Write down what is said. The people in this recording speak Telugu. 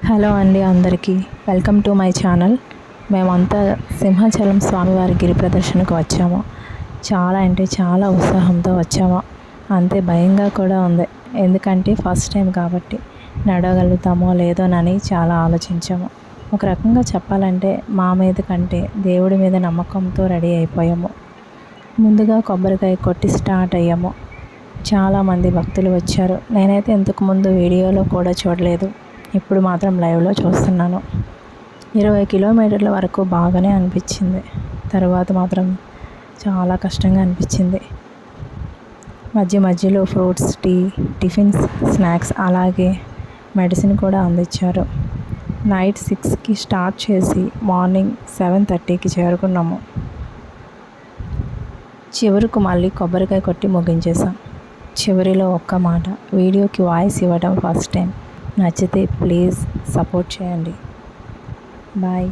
హలో అండి అందరికీ వెల్కమ్ టు మై ఛానల్. మేమంతా సింహాచలం స్వామివారి గిరి ప్రదర్శనకు వచ్చాము. చాలా అంటే చాలా ఉత్సాహంతో వచ్చాము. అంతే భయంగా కూడా ఉంది. ఎందుకంటే ఫస్ట్ టైం కాబట్టి నడవగలుగుతామో లేదోనని చాలా ఆలోచించాము. ఒక రకంగా చెప్పాలంటే మా మీద కంటే దేవుడి మీద నమ్మకంతో రెడీ అయిపోయాము. ముందుగా కొబ్బరికాయ కొట్టి స్టార్ట్ అయ్యాము. చాలామంది భక్తులు వచ్చారు. నేనైతే ఇంతకుముందు వీడియోలో కూడా చూడలేదు, ఇప్పుడు మాత్రం లైవ్లో చూస్తున్నాను. 20 కిలోమీటర్ల వరకు బాగానే అనిపించింది. తర్వాత మాత్రం చాలా కష్టంగా అనిపించింది. మధ్య మధ్యలో ఫ్రూట్స్, టీ, టిఫిన్స్, స్నాక్స్ అలాగే మెడిసిన్ కూడా అందించారు. నైట్ 6కి స్టార్ట్ చేసి మార్నింగ్ 7:30కి చేరుకున్నాము. చివరకు మళ్ళీ కొబ్బరికాయ కొట్టి ముగించేసాం. చివరిలో ఒక్క మాట, వీడియోకి వాయిస్ ఇవ్వడం ఫస్ట్ టైం. నచ్చితే ప్లీజ్ సపోర్ట్ చేయండి. బాయ్.